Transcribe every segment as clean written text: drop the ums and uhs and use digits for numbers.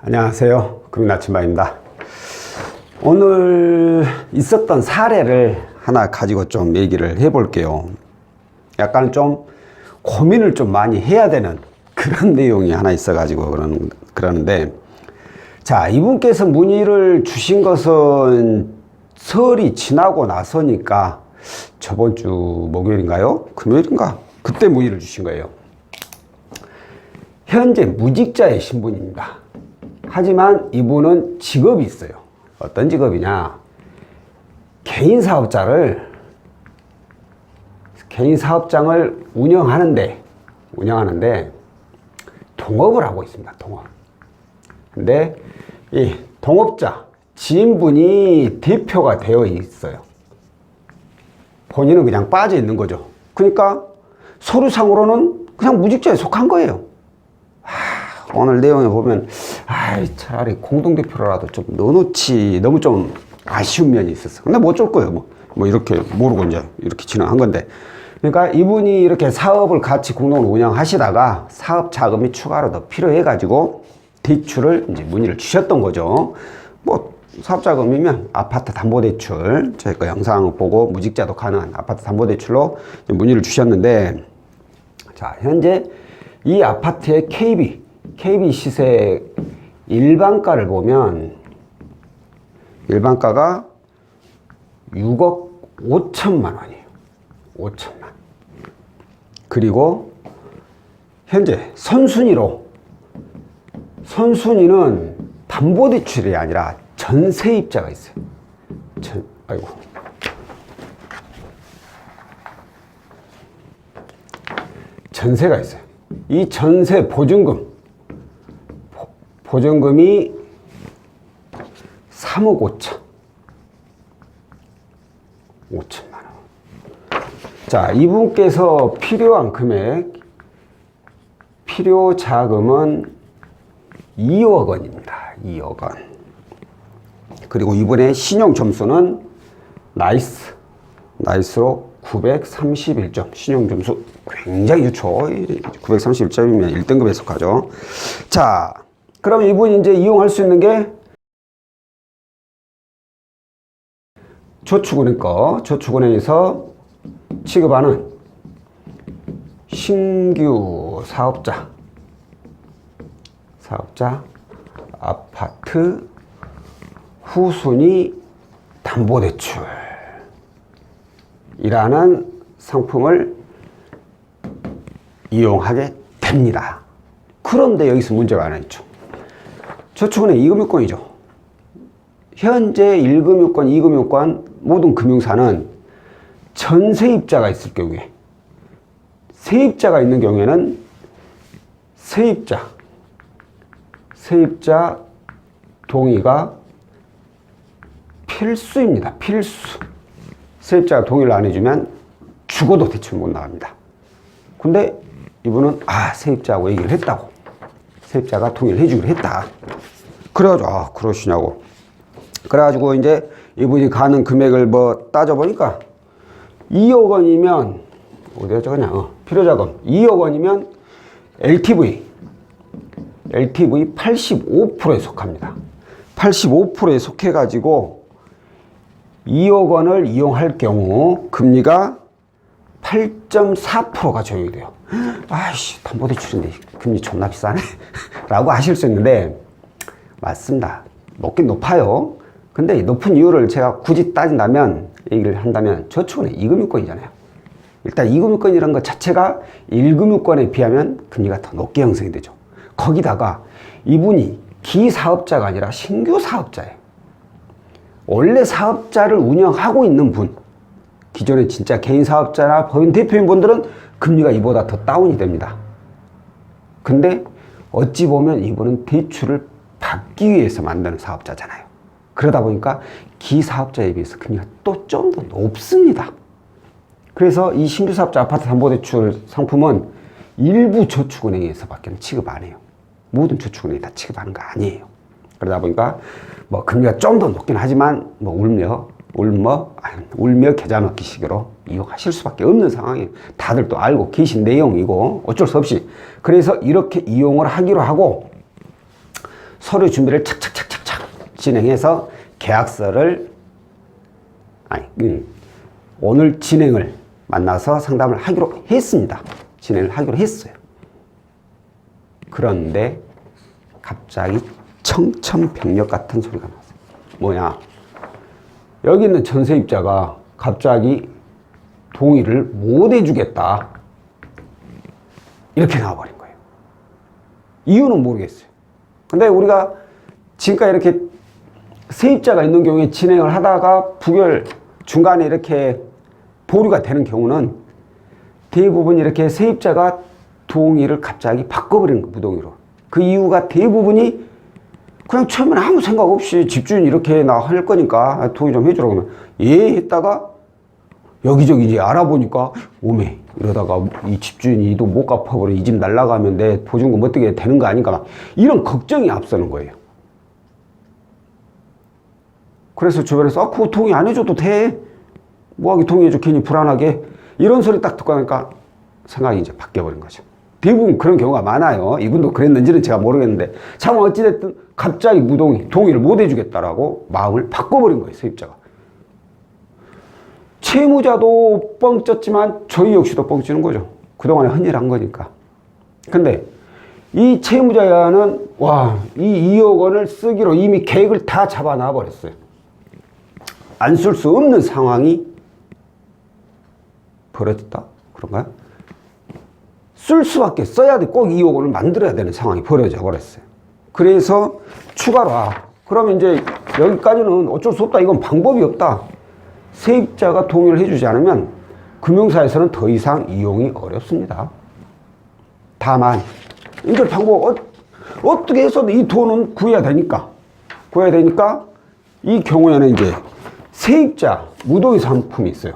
안녕하세요. 금융나침반입니다. 오늘 있었던 사례를 하나 가지고 좀 얘기를 해볼게요. 약간 좀 고민을 좀 많이 해야 되는 그런 내용이 하나 있어가지고 그러는데, 자, 이분께서 문의를 주신 것은 설이 지나고 나서니까 저번 주 목요일인가요? 금요일인가? 그때 문의를 주신 거예요. 현재 무직자의 신분입니다. 하지만 이분은 직업이 있어요. 어떤 직업이냐? 개인 사업장을 운영하는데 동업을 하고 있습니다. 동업. 근데 이 동업자 지인분이 대표가 되어 있어요. 본인은 그냥 빠져 있는 거죠. 그러니까 서류상으로는 그냥 무직자에 속한 거예요. 오늘 내용에 보면 차라리 공동대표라도 좀 넣어놓지, 너무 좀 아쉬운 면이 있었어. 근데 뭐 어쩔 거예요. 뭐 이렇게 모르고 이제 이렇게 진행한 건데. 그러니까 이분이 이렇게 사업을 같이 공동으로 운영하시다가 사업 자금이 추가로 더 필요해가지고 대출을 이제 문의를 주셨던 거죠. 뭐 사업 자금이면 아파트 담보대출, 저희 거 영상을 보고 무직자도 가능한 아파트 담보대출로 문의를 주셨는데, 자, 현재 이 아파트의 KB 시세 일반가를 보면 일반가가 6억 5천만 원이에요. 5천만. 그리고 현재 선순위는 담보대출이 아니라 전세입자가 있어요. 전세가 있어요. 이 전세 보증금이 3억 5천만 원. 자, 이분께서 필요한 금액, 필요 자금은 2억 원입니다. 2억 원. 그리고 이분의 신용 점수는 나이스로 931점. 신용 점수 굉장히 좋죠. 931점이면 1등급에 속하죠. 자, 그럼 이분이 이제 이용할 수 있는 게 저축은행에서 취급하는 신규 사업자 아파트 후순위 담보대출이라는 상품을 이용하게 됩니다. 그런데 여기서 문제가 하나 있죠. 저축은행 2금융권이죠. 현재 1금융권, 2금융권 모든 금융사는 전세입자가 있을 경우에, 세입자가 있는 경우에는 세입자 동의가 필수입니다. 필수. 세입자가 동의를 안 해주면 죽어도 대출 못 나갑니다. 근데 이분은 세입자하고 얘기를 했다고. 세입자가 동의를 해주기로 했다. 그래가지고 그러시냐고. 그래가지고 이제 이분이 가는 금액을 따져보니까 2억 원이면 어디가 적었냐? 필요자금 2억 원이면 LTV 85%에 속합니다. 85%에 속해가지고 2억 원을 이용할 경우 금리가 8.4%가 적용이 돼요. 담보대출인데 금리 존나 비싸네 라고 하실 수 있는데, 맞습니다. 높긴 높아요. 근데 높은 이유를 제가 굳이 따진다면, 얘기를 한다면, 저축은행 2금융권이잖아요. 일단 2금융권이라는 것 자체가 1금융권에 비하면 금리가 더 높게 형성이 되죠. 거기다가 이분이 기사업자가 아니라 신규 사업자예요. 원래 사업자를 운영하고 있는 분, 기존에 진짜 개인 사업자나 법인 대표인 분들은 금리가 이보다 더 다운이 됩니다. 근데 어찌 보면 이분은 대출을 받기 위해서 만드는 사업자잖아요. 그러다 보니까 기사업자에 비해서 금리가 또 좀 더 높습니다. 그래서 이 신규 사업자 아파트 담보대출 상품은 일부 저축은행에서밖에 취급 안 해요. 모든 저축은행이 다 취급하는 거 아니에요. 그러다 보니까 금리가 좀 더 높긴 하지만 울며 겨자 먹기 식으로 이용하실 수밖에 없는 상황이에요. 다들 또 알고 계신 내용이고 어쩔 수 없이. 그래서 이렇게 이용을 하기로 하고, 서류 준비를 착착착착착 진행해서 계약서를 오늘 진행을 만나서 상담을 하기로 했습니다. 진행을 하기로 했어요. 그런데 갑자기 청천벽력 같은 소리가 났어요. 뭐냐? 여기 있는 전세입자가 갑자기 동의를 못 해주겠다. 이렇게 나와버린 거예요. 이유는 모르겠어요. 근데 우리가 지금까지 이렇게 세입자가 있는 경우에 진행을 하다가 부결 중간에 이렇게 보류가 되는 경우는 대부분 이렇게 세입자가 동의를 갑자기 바꿔버리는 거예요. 무동의로. 그 이유가 대부분이 그냥 처음에는 아무 생각 없이 집주인 이렇게 나 할 거니까 동의 좀 해주라고 하면 예 했다가 여기저기 이제 알아보니까 오메 이러다가 이 집주인이 못 갚아버려 이 집 날라가면 내 보증금 어떻게 되는 거 아닌가 막 이런 걱정이 앞서는 거예요. 그래서 주변에서 그거 동의 안 해줘도 돼. 뭐하게 동의해줘 괜히 불안하게 이런 소리 딱 듣고 나니까 생각이 이제 바뀌어버린 거죠. 대부분 그런 경우가 많아요. 이분도 그랬는지는 제가 모르겠는데 참 어찌됐든 갑자기 무동의 동의를 못 해주겠다라고 마음을 바꿔버린 거예요. 세입자가. 채무자도 뻥쳤지만 저희 역시도 뻥치는 거죠. 그동안에 헌일한 거니까. 근데 이 채무자는 이 2억 원을 쓰기로 이미 계획을 다 잡아놔 버렸어요. 안 쓸 수 없는 상황이 벌어졌다? 그런가요? 쓸 수밖에 써야 돼. 꼭 2억 원을 만들어야 되는 상황이 벌어져 버렸어요. 그래서 추가로 그러면 이제 여기까지는 어쩔 수 없다. 이건 방법이 없다. 세입자가 동의를 해주지 않으면 금융사에서는 더 이상 이용이 어렵습니다. 다만 이제 방법 어떻게 해서도 이 돈은 구해야 되니까 이 경우에는 이제 세입자 무동의 상품이 있어요.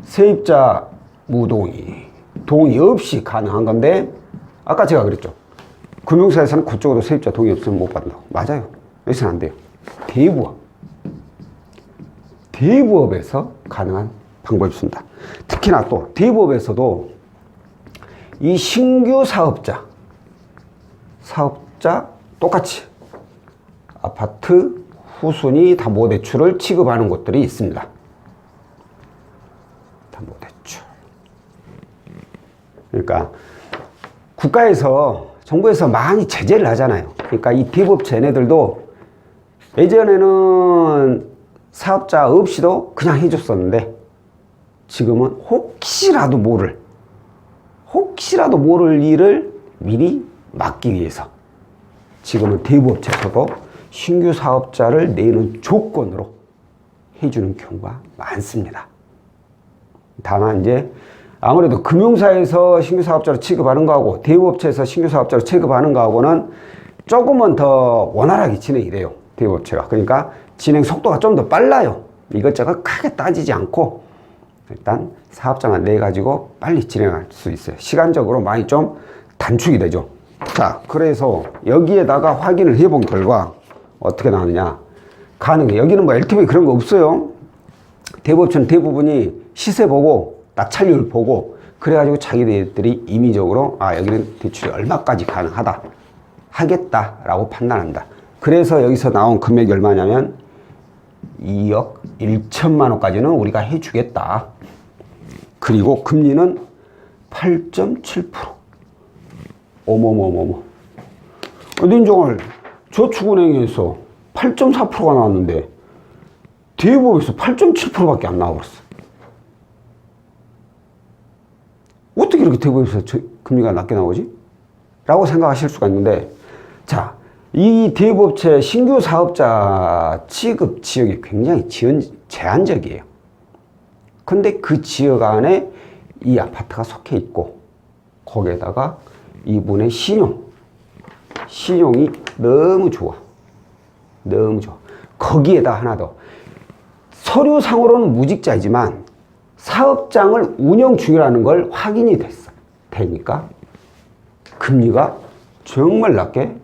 세입자 무동의 동의 없이 가능한 건데 아까 제가 그랬죠. 금융사에서는 그쪽으로 세입자 동의 없으면 못 받는다고. 맞아요. 여기서는 안 돼요. 대부업에서 가능한 방법이 있습니다. 특히나 또 대부업에서도 이 신규 사업자 똑같이 아파트 후순위 담보대출을 취급하는 곳들이 있습니다. 담보대출. 그러니까 국가에서 정부에서 많이 제재를 하잖아요. 그러니까 이 대부업체 얘네들도 예전에는 사업자 없이도 그냥 해줬었는데 지금은 혹시라도 모를 일을 미리 막기 위해서 지금은 대부업체에서도 신규 사업자를 내는 조건으로 해주는 경우가 많습니다. 다만 이제 아무래도 금융사에서 신규 사업자로 취급하는 거하고 대부업체에서 신규 사업자로 취급하는 거하고는 조금은 더 원활하게 진행이 돼요. 대부업체가. 그러니까 진행 속도가 좀 더 빨라요. 이것저것 크게 따지지 않고 일단 사업자만 내가지고 빨리 진행할 수 있어요. 시간적으로 많이 좀 단축이 되죠. 자, 그래서 여기에다가 확인을 해본 결과 어떻게 나오느냐. 가능해. 여기는 뭐 LTV 그런 거 없어요. 대부업체는 대부분이 시세 보고 낙찰률 보고 그래가지고 자기들이 임의적으로 여기는 대출이 얼마까지 가능하다 하겠다라고 판단한다. 그래서 여기서 나온 금액이 얼마냐면 2억 1천만 원까지는 우리가 해주겠다. 그리고 금리는 8.7%. 어머머머머. 민정을 저축은행에서 8.4%가 나왔는데 대부업에서 8.7%밖에 안 나와버렸어. 어떻게 이렇게 대부업에서 금리가 낮게 나오지? 라고 생각하실 수가 있는데, 자, 이 대부업체 신규 사업자 취급 지역이 굉장히 제한적이에요. 근데 그 지역 안에 이 아파트가 속해 있고 거기에다가 이분의 신용이 너무 좋아. 거기에다 하나 더. 서류상으로는 무직자이지만 사업장을 운영 중이라는 걸 확인이 되니까 금리가 정말 낮게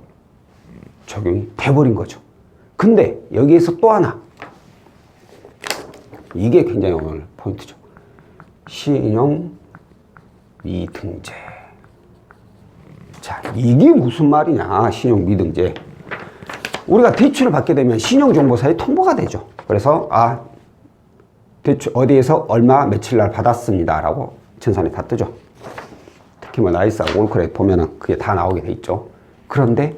적용이 돼버린 거죠. 근데 여기에서 또 하나, 이게 굉장히 오늘 포인트죠. 신용 미등재. 자, 이게 무슨 말이냐, 신용미등재. 우리가 대출을 받게 되면 신용정보사에 통보가 되죠. 그래서 대출 어디에서 얼마 며칠 날 받았습니다 라고 전산에 다 뜨죠. 특히 뭐 나이스하고 올크레딧 보면은 그게 다 나오게 돼 있죠. 그런데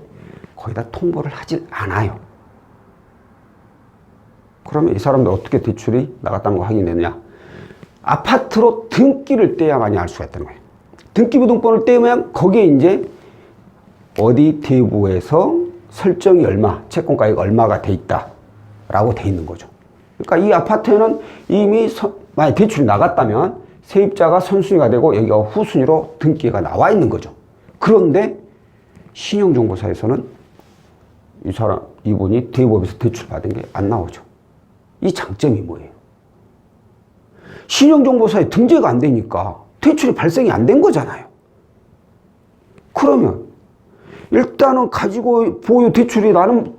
거기다 통보를 하질 않아요. 그러면 이 사람들 어떻게 대출이 나갔다는 거 확인되느냐? 아파트로 등기를 떼야만이 알 수가 있다는 거예요. 등기부등본을 떼면 거기에 이제 어디 대부에서 설정이 얼마, 채권가액 얼마가 돼 있다라고 돼 있는 거죠. 그러니까 이 아파트에는 이미 만약 대출이 나갔다면 세입자가 선순위가 되고 여기가 후순위로 등기가 나와 있는 거죠. 그런데 신용정보사에서는 이분이 대부업에서 대출 받은 게 안 나오죠. 이 장점이 뭐예요? 신용정보사에 등재가 안 되니까 대출이 발생이 안 된 거잖아요. 그러면 일단은 가지고 보유 대출이 나는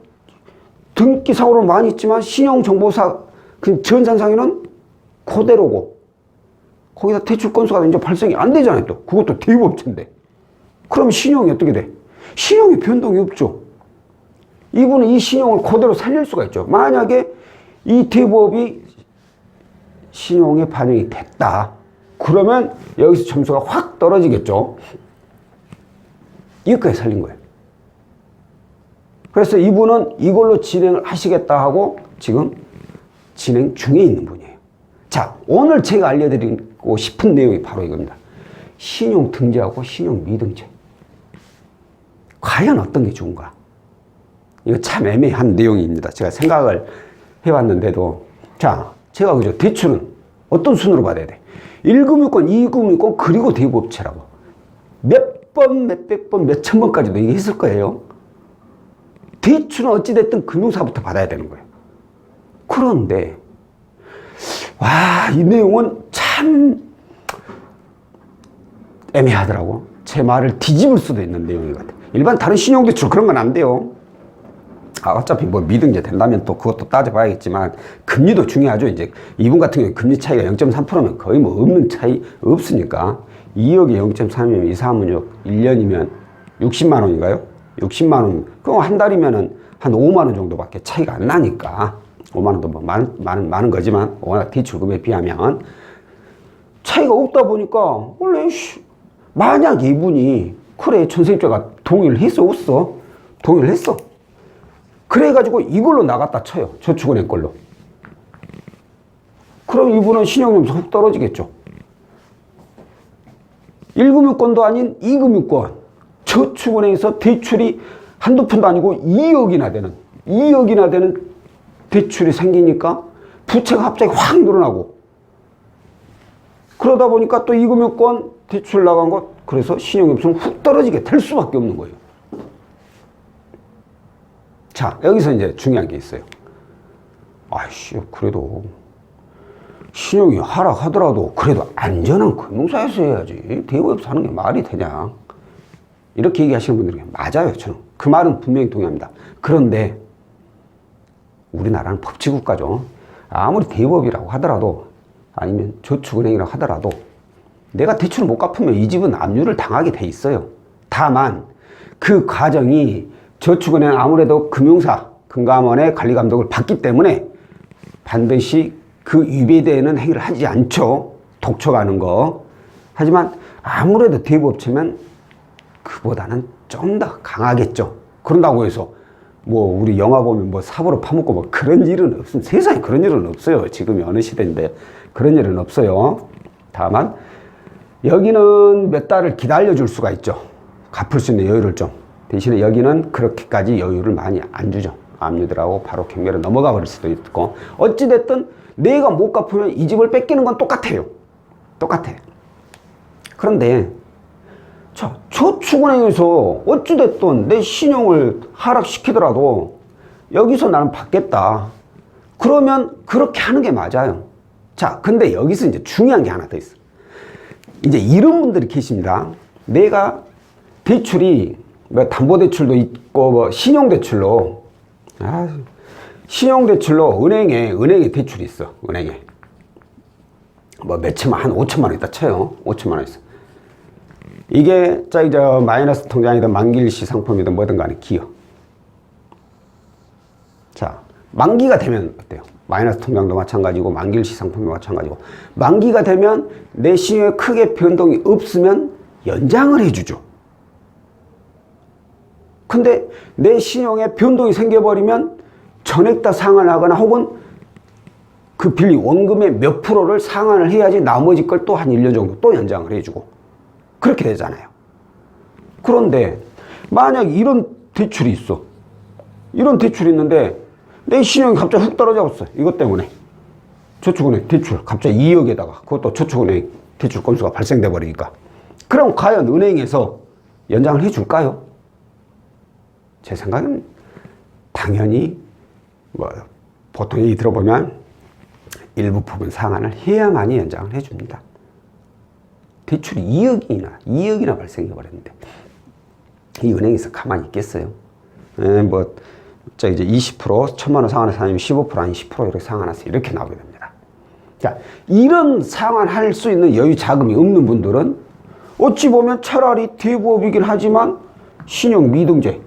등기상으로는 많이 있지만 신용정보사 그 전산상에는 그대로고 거기다 대출 건수가 이제 발생이 안 되잖아요. 또 그것도 대부업체인데 그럼 신용이 어떻게 돼? 신용이 변동이 없죠. 이분은 이 신용을 그대로 살릴 수가 있죠. 만약에 이 대부업이 신용에 반영이 됐다. 그러면 여기서 점수가 확 떨어지겠죠. 이것까지 살린 거예요. 그래서 이분은 이걸로 진행을 하시겠다 하고 지금 진행 중에 있는 분이에요. 자, 오늘 제가 알려드리고 싶은 내용이 바로 이겁니다. 신용 등재하고 신용 미등재. 과연 어떤 게 좋은가? 이거 참 애매한 내용입니다. 제가 생각을 해봤는데도. 자, 제가 그죠. 대출은 어떤 순으로 받아야 돼? 1금융권, 2금융권, 그리고 대부업체라고. 몇 번, 몇백 번, 몇천 번까지도 얘기했을 거예요. 대출은 어찌됐든 금융사부터 받아야 되는 거예요. 그런데, 와, 이 내용은 참 애매하더라고. 제 말을 뒤집을 수도 있는 내용인 것 같아요. 일반 다른 신용대출 그런 건 안 돼요. 어차피 뭐 미등재 된다면 또 그것도 따져봐야겠지만 금리도 중요하죠. 이제 이분 같은 경우에 금리 차이가 0.3%면 거의 뭐 없는 차이 없으니까 2억에 0.3이면 2, 3은 1년이면 60만 원인가요? 60만 원. 그럼 한 달이면은 한 5만 원 정도밖에 차이가 안 나니까 5만 원도 뭐 많은 거지만 워낙 대출금에 비하면 차이가 없다 보니까 원래 만약 이분이 그래 전세입자가 동의를 했어 없어? 동의를 했어. 그래가지고 이걸로 나갔다 쳐요. 저축은행 걸로. 그럼 이분은 신용점수 훅 떨어지겠죠. 1금융권도 아닌 2금융권. 저축은행에서 대출이 한두 푼도 아니고 2억이나 되는 대출이 생기니까 부채가 갑자기 확 늘어나고. 그러다 보니까 또 2금융권 대출 나간 것, 그래서 신용점수는 훅 떨어지게 될 수밖에 없는 거예요. 자, 여기서 이제 중요한 게 있어요. 아이씨, 그래도 신용이 하락하더라도 그래도 안전한 금융사에서 해야지. 대부업에서 하는 게 말이 되냐. 이렇게 얘기하시는 분들이 맞아요. 저는 그 말은 분명히 동의합니다. 그런데 우리나라는 법치국가죠. 아무리 대부업이라고 하더라도 아니면 저축은행이라고 하더라도 내가 대출을 못 갚으면 이 집은 압류를 당하게 돼 있어요. 다만 그 과정이 저축은행 아무래도 금융사, 금감원의 관리감독을 받기 때문에 반드시 그 위배되는 행위를 하지 않죠. 독촉하는 거. 하지만 아무래도 대부업체면 그보다는 좀 더 강하겠죠. 그런다고 해서 뭐 우리 영화 보면 뭐 삽으로 파먹고 뭐 그런 일은 없습니다. 세상에 그런 일은 없어요. 지금이 어느 시대인데 그런 일은 없어요. 다만 여기는 몇 달을 기다려줄 수가 있죠. 갚을 수 있는 여유를 좀. 대신에 여기는 그렇게까지 여유를 많이 안 주죠. 압류들하고 바로 경매로 넘어가 버릴 수도 있고. 어찌됐든 내가 못 갚으면 이 집을 뺏기는 건 똑같아요. 똑같아. 그런데 저축은행에서 어찌됐든 내 신용을 하락시키더라도 여기서 나는 받겠다. 그러면 그렇게 하는 게 맞아요. 자, 근데 여기서 이제 중요한 게 하나 더 있어. 이제 이런 분들이 계십니다. 내가 대출이 뭐 담보대출도 있고 뭐 신용대출로 은행에 대출이 있어. 은행에 뭐 몇천만, 한 5천만 원 있다 쳐요. 5천만 원 있어. 이게 저 마이너스 통장이든 만기일시 상품이든 뭐든 간에 기여. 자, 만기가 되면 어때요? 마이너스 통장도 마찬가지고 만기일시 상품도 마찬가지고, 만기가 되면 내 신용에 크게 변동이 없으면 연장을 해주죠. 근데 내 신용에 변동이 생겨버리면 전액 다 상환하거나 혹은 그 빌리 원금의 몇 프로를 상환을 해야지 나머지 걸 또 한 1년 정도 또 연장을 해주고 그렇게 되잖아요. 그런데 만약 이런 대출이 있어. 이런 대출이 있는데 내 신용이 갑자기 훅 떨어져 버렸어. 이것 때문에. 저축은행 대출 갑자기 2억에다가 그것도 저축은행 대출 건수가 발생돼 버리니까. 그럼 과연 은행에서 연장을 해줄까요? 제 생각은 당연히 보통 얘기 들어보면 일부 부분 상환을 해야만이 연장을 해줍니다. 대출이 2억이나 발생해 버렸는데 이 은행에서 가만히 있겠어요? 이제 20% 1,000만 원 상환해서 아니면 15% 아니면 10% 이렇게 상환해서 이렇게 나오게 됩니다. 자, 이런 상환할 수 있는 여유 자금이 없는 분들은 어찌 보면 차라리 대부업이긴 하지만 신용 미등재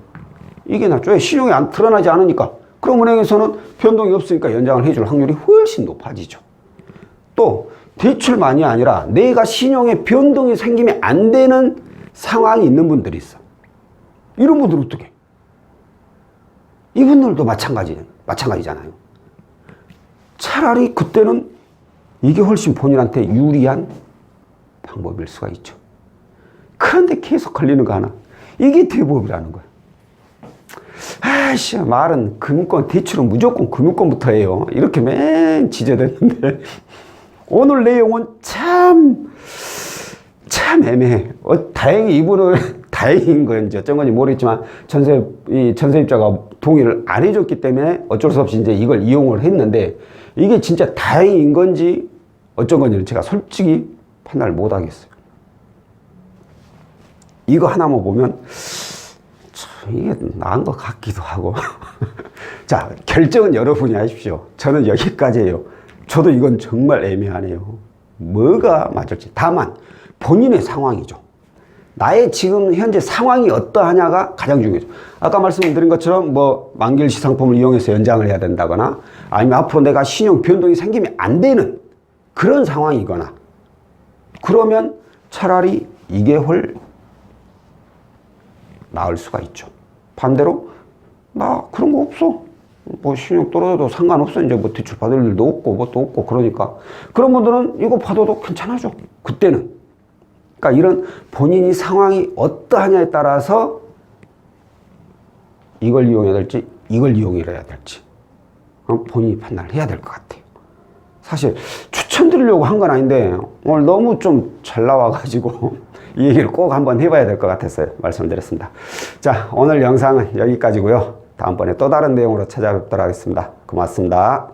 이게 낫죠. 왜? 신용이 안 드러나지 않으니까. 그럼 은행에서는 변동이 없으니까 연장을 해줄 확률이 훨씬 높아지죠. 또 대출만이 아니라 내가 신용에 변동이 생기면 안 되는 상황이 있는 분들이 있어. 이런 분들은 어떻게? 이분들도 마찬가지잖아요. 차라리 그때는 이게 훨씬 본인한테 유리한 방법일 수가 있죠. 그런데 계속 걸리는 거 하나. 이게 대부업이라는 거예요. 아이씨, 말은 금융권, 대출은 무조건 금융권부터 해요. 이렇게 맨 지저댔는데, 오늘 내용은 참 애매해. 다행히 이분은, 다행인 건지 어쩐 건지 모르겠지만, 전세입자가 동의를 안 해줬기 때문에 어쩔 수 없이 이제 이걸 이용을 했는데, 이게 진짜 다행인 건지 어쩐 건지는 제가 솔직히 판단을 못 하겠어요. 이거 하나만 보면, 이게 나은 것 같기도 하고. 자, 결정은 여러분이 하십시오. 저는 여기까지예요. 저도 이건 정말 애매하네요. 뭐가 맞을지. 다만 본인의 상황이죠. 나의 지금 현재 상황이 어떠하냐가 가장 중요하죠. 아까 말씀드린 것처럼 만기일시 상품을 이용해서 연장을 해야 된다거나 아니면 앞으로 내가 신용 변동이 생기면 안 되는 그런 상황이거나 그러면 차라리 이게 나을 수가 있죠. 반대로 나 그런 거 없어. 신용 떨어져도 상관없어. 이제 대출 받을 일도 없고 뭣도 없고 그러니까 그런 분들은 이거 받아도 괜찮아져. 그때는. 그러니까 이런 본인이 상황이 어떠하냐에 따라서 이걸 이용해야 될지 이걸 이용해야 될지 본인이 판단을 해야 될 것 같아요. 사실 추천드리려고 한 건 아닌데 오늘 너무 좀 잘 나와가지고 이 얘기를 꼭 한번 해봐야 될 것 같았어요. 말씀드렸습니다. 자, 오늘 영상은 여기까지고요. 다음번에 또 다른 내용으로 찾아뵙도록 하겠습니다. 고맙습니다.